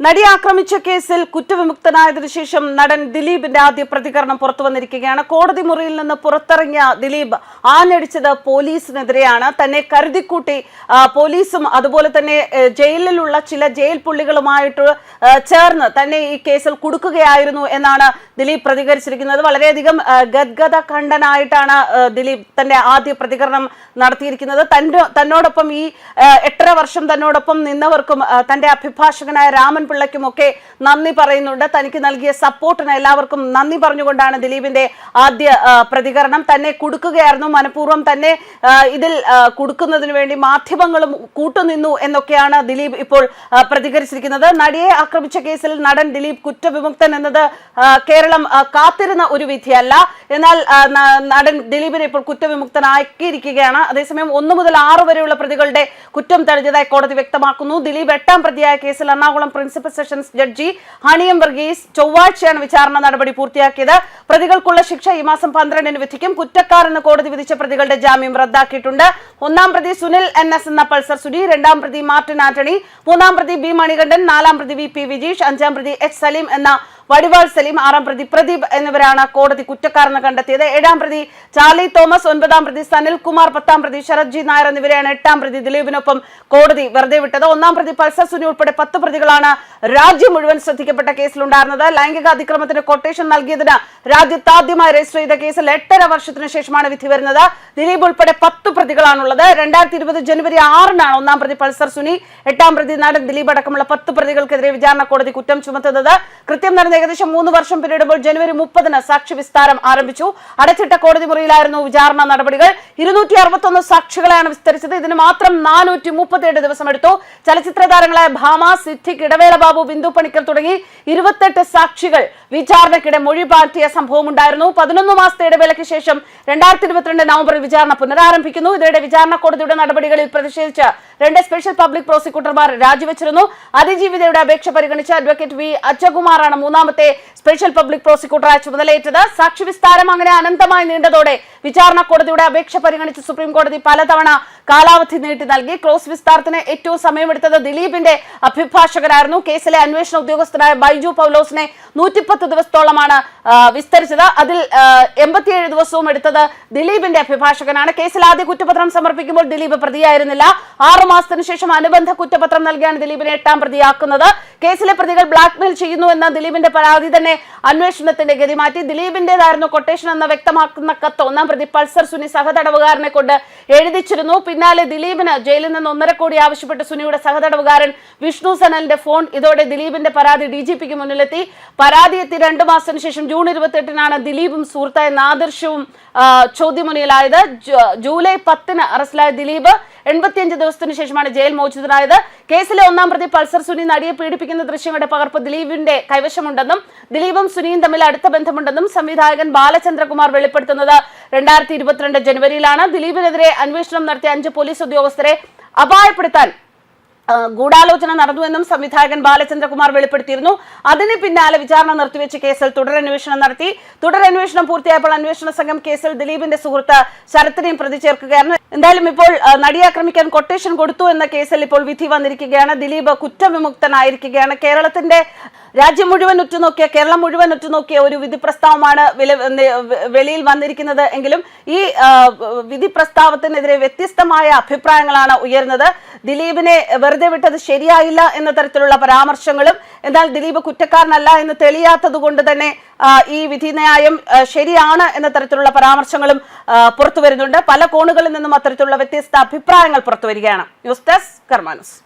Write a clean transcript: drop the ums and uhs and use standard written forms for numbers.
നടിയെ ആക്രമിച്ച കേസിൽ കുറ്റവിമുക്തനായതിനു ശേഷം നടൻ ദിലീപിന്റെ ആദ്യ പ്രതികരണം പുറത്തുവന്നിരിക്കുകയാണ്. കോടതി മുറിയിൽ നിന്ന് പുറത്തിറങ്ങിയ ദിലീപ് ആഞ്ഞടിച്ചത് പോലീസിനെതിരെയാണ്. തന്നെ കരുതിക്കൂട്ടി പോലീസും അതുപോലെ തന്നെ ജയിലിലുള്ള ചില ജയിൽ പുള്ളികളുമായിട്ട് ചേർന്ന് തന്നെ ഈ കേസിൽ കുടുക്കുകയായിരുന്നു എന്നാണ് ദിലീപ് പ്രതികരിച്ചിരിക്കുന്നത്. വളരെയധികം ഗദ്ഗത കണ്ഠനായിട്ടാണ് ദിലീപ് തന്റെ ആദ്യ പ്രതികരണം നടത്തിയിരിക്കുന്നത്. തന്നോടൊപ്പം ഈ 8.5 വർഷം തന്നോടൊപ്പം നിന്നവർക്കും തന്റെ അഭിഭാഷകനായ രാമൻ പിള്ളയ്ക്കുമൊക്കെ നന്ദി പറയുന്നുണ്ട്. തനിക്ക് നൽകിയ സപ്പോർട്ടിന് എല്ലാവർക്കും നന്ദി പറഞ്ഞുകൊണ്ടാണ് ദിലീപിന്റെ ആദ്യ പ്രതികരണം. തന്നെ കുടുക്കുകയായിരുന്നു, മനഃപൂർവ്വം തന്നെ ഇതിൽ കുടുക്കുന്നതിന് വേണ്ടി മാധ്യമങ്ങളും കൂട്ടുനിന്നു എന്നൊക്കെയാണ് ദിലീപ് ഇപ്പോൾ പ്രതികരിച്ചിരിക്കുന്നത്. നടിയെ ആക്രമിച്ച കേസിൽ നടൻ ദിലീപ് കുറ്റവിമുക്തൻ എന്നത് കേരളം കാത്തിരുന്ന ഒരു വിധിയല്ല. എന്നാൽ നടൻ ദിലീപിനെ ഇപ്പോൾ കുറ്റവിമുക്തനാക്കിയിരിക്കുകയാണ്. അതേസമയം 1 മുതൽ 6 വരെയുള്ള പ്രതികളുടെ കുറ്റം തെളിഞ്ഞതായി കോടതി വ്യക്തമാക്കുന്നു. ദിലീപ് 8ാം പ്രതിയായ കേസിൽ എറണാകുളം പ്രിൻസിപ്പൽ സെഷൻസ് ജഡ്ജി ഹണിയം വർഗീസ് ചൊവ്വാഴ്ചയാണ് വിചാരണ നടപടി പൂർത്തിയാക്കിയത്. പ്രതികൾക്കുള്ള ശിക്ഷ ഈ മാസം 12-ന് വിധിക്കും. കുറ്റക്കാർ എന്ന് കോടതി വിധിച്ച പ്രതികളുടെ ജാമ്യം റദ്ദാക്കിയിട്ടുണ്ട്. 1ാം പ്രതി സുനിൽ NS എന്ന പൾസർ സുനി, 2ാം പ്രതി മാർട്ടിൻ ആന്റണി, 3ാം പ്രതി ബി മണികണ്ഠൻ, 4ാം പ്രതി VP വിജീഷ്, 5ാം പ്രതി H സലീം എന്ന വടിവാൾ സലീം, 6ാം പ്രതി പ്രദീപ് എന്നിവരാണ് കോടതി കുറ്റക്കാരെന്ന് കണ്ടെത്തിയത്. 7ാം പ്രതി ചാർലി തോമസ്, 9ാം പ്രതി സനിൽകുമാർ, 10ാം പ്രതി ശരത് ജി നായർ എന്നിവരെയാണ് 8ാം പ്രതി ദിലീപിനൊപ്പം കോടതി വെറുതെ വിട്ടത്. 1ാം പ്രതി പൾസർ സുനി ഉൾപ്പെടെ 10 പ്രതികളാണ് രാജ്യം മുഴുവൻ ശ്രദ്ധിക്കപ്പെട്ട കേസിലുണ്ടായിരുന്നത്. ലൈംഗിക അതിക്രമത്തിന് കൊട്ടേഷൻ നൽകിയതിന് രാജ്യത്താദ്യമായി രജിസ്റ്റർ ചെയ്ത കേസിൽ 8.5 വർഷത്തിന് ശേഷമാണ് വിധി വരുന്നത്. ദിലീപ് ഉൾപ്പെടെ 10 പ്രതികളാണുള്ളത്. 2020 ജനുവരി 6-നാണ് 1ാം പ്രതി പൾസർ സുനി, 8ാം പ്രതി നടൻ ദിലീപ് അടക്കമുള്ള 10 പ്രതികൾക്കെതിരെ വിചാരണ കോടതി കുറ്റം ചുമത്തുന്നത്. കൃത്യം നടന്ന ഏകദേശം 3 വർഷം പിന്നിടുമ്പോൾ ജനുവരി 30-ന് സാക്ഷി വിസ്താരം ആരംഭിച്ചു. അടച്ചിട്ട കോടതി മുറിയിലായിരുന്നു വിചാരണ നടപടികൾ. 261 സാക്ഷികളെയാണ് വിസ്തരിച്ചത്. ഇതിന് മാത്രം 437 ദിവസം എടുത്തു. ചലച്ചിത്ര താരങ്ങളായ ഭാമ, സിദ്ദിഖ്, ഇടവേള ബാബു, ബിന്ദു പണിക്കർ തുടങ്ങി 28 സാക്ഷികൾ വിചാരണയ്ക്കിടെ മൊഴി മാറ്റിയ സംഭവം ഉണ്ടായിരുന്നു. 11 മാസത്തെ ഇടവേളയ്ക്ക് ശേഷം 2022 നവംബറിൽ വിചാരണ പുനരാരംഭിക്കുന്നു. ഇതിനിടെ വിചാരണ കോടതിയുടെ നടപടികളിൽ പ്രതിഷേധിച്ച് 2 സ്പെഷ്യൽ പബ്ലിക് പ്രോസിക്യൂട്ടർമാർ രാജിവെച്ചിരുന്നു. അതിജീവിതയുടെ അപേക്ഷ പരിഗണിച്ച അഡ്വക്കേറ്റ് വി അജകുമാറാണ് 3ാമത്തെ സ്പെഷ്യൽ പബ്ലിക് പ്രോസിക്യൂട്ടറായി ചുമതലയേറ്റത്. സാക്ഷി വിസ്താരം അങ്ങനെ അനന്തമായി നീണ്ടതോടെ വിചാരണ കോടതിയുടെ അപേക്ഷ പരിഗണിച്ച് സുപ്രീം കോടതി പലതവണ കാലാവധി നീട്ടി നൽകി. ക്രോസ് വിസ്താരത്തിന് ഏറ്റവും സമയമെടുത്തത് ദിലീപിന്റെ അഭിഭാഷകരായിരുന്നു. കേസിലെ അന്വേഷണ ഉദ്യോഗസ്ഥനായ ബൈജു പൗലോസിനെ 110 ദിവസത്തോളമാണ് വിസ്തരിച്ചത്. അതിൽ 87 ദിവസവും എടുത്തത് ദിലീപിന്റെ അഭിഭാഷകനാണ്. കേസിൽ ആദ്യ കുറ്റപത്രം സമർപ്പിക്കുമ്പോൾ ദിലീപ് പ്രതിയായിരുന്നില്ല. 6 മാസത്തിനു ശേഷം അനുബന്ധ കുറ്റപത്രം നൽകിയാണ് ദിലീപിനെ 8ാം പ്രതിയാക്കുന്നത്. കേസിലെ പ്രതികൾ ബ്ലാക്ക്മെയിൽ ചെയ്യുന്നു എന്ന ദിലീപിന്റെ പരാതി തന്നെ അന്വേഷണത്തിന്റെ ഗതി മാറ്റി. ദിലീപിന്റേതായിരുന്നു കൊട്ടേഷൻ എന്ന് വ്യക്തമാക്കുന്ന കത്ത് 1ാം പ്രതി പൾസർ സുനി സഹതടവുകാരനെ കൊണ്ട് എഴുതിച്ചിരുന്നു. പിന്നാലെ ദിലീപിന് ജയിലിൽ നിന്ന് 1.5 കോടി ആവശ്യപ്പെട്ട് സുനിയുടെ സഹതടവുകാരൻ വിഷ്ണു സനലിന്റെ ഫോൺ. ഇതോടെ ദിലീപിന്റെ പരാതി DGPക്ക് മുന്നിലെത്തി. പരാതി എത്തി 2 മാസത്തിന് ശേഷം ജൂൺ 28-നാണ് ദിലീപും സുഹൃത്തായ നാദിർഷവും ചോദ്യമുനയിലായത്. ജൂലൈ 10-ന് അറസ്റ്റിലായ ദിലീപ് 85 ദിവസത്തിന് ശേഷമാണ് ജയിൽ മോചിതനായത്. കേസിലെ 1ാം പ്രതി പൾസർ സുനി നടിയെ പീഡിപ്പിക്കുന്ന ദൃശ്യങ്ങളുടെ പകർപ്പ് ദിലീപിന്റെ കൈവശമുണ്ടെന്നും ദിലീപും സുനിയും തമ്മിൽ അടുത്ത ബന്ധമുണ്ടെന്നും സംവിധായകൻ ബാലചന്ദ്രകുമാർ വെളിപ്പെടുത്തുന്നത് 2022 ജനുവരിയിലാണ്. ദിലീപിനെതിരെ അന്വേഷണം നടത്തിയ 5 പോലീസ് ഉദ്യോഗസ്ഥരെ അപായപ്പെടുത്താൻ ഗൂഢാലോചന നടന്നുവെന്നും സംവിധായകൻ ബാലചന്ദ്രകുമാർ വെളിപ്പെടുത്തിയിരുന്നു. അതിന് പിന്നാലെ വിചാരണ നിർത്തിവെച്ച കേസിൽ തുടരന്വേഷണം നടത്തി. തുടരന്വേഷണം പൂർത്തിയായപ്പോൾ അന്വേഷണ സംഘം കേസിൽ ദിലീപിന്റെ സുഹൃത്ത് ശരത്തിനെയും പ്രതി ചേർക്കുകയായിരുന്നു. എന്തായാലും ഇപ്പോൾ നടിയെ ആക്രമിക്കാൻ കൊട്ടേഷൻ കൊടുത്തു എന്ന കേസിൽ ഇപ്പോൾ വിധി വന്നിരിക്കുകയാണ്. ദിലീപ് കുറ്റവിമുക്തനായിരിക്കുകയാണ്. രാജ്യം മുഴുവൻ ഉറ്റുനോക്കിയ, കേരളം മുഴുവൻ ഉറ്റുനോക്കിയ ഒരു വിധി പ്രസ്താവമാണ് വെളിയിൽ വന്നിരിക്കുന്നത്. എങ്കിലും ഈ വിധി പ്രസ്താവത്തിനെതിരെ വ്യത്യസ്തമായ അഭിപ്രായങ്ങളാണ് ഉയർന്നത്. ദിലീപിനെ വെറുതെ വിട്ടത് ശരിയായില്ല എന്ന തരത്തിലുള്ള പരാമർശങ്ങളും, എന്നാൽ ദിലീപ് കുറ്റക്കാരനല്ല എന്ന് തെളിയാത്തത് കൊണ്ട് തന്നെ ഈ വിധിന്യായം ശരിയാണ് എന്ന തരത്തിലുള്ള പരാമർശങ്ങളും പുറത്തു വരുന്നുണ്ട്. പല കോണുകളിൽ നിന്നും അത്തരത്തിലുള്ള വ്യത്യസ്ത അഭിപ്രായങ്ങൾ പുറത്തു വരികയാണ്. ന്യൂസ് ഡെസ്ക് കർമ്മ ന്യൂസ്.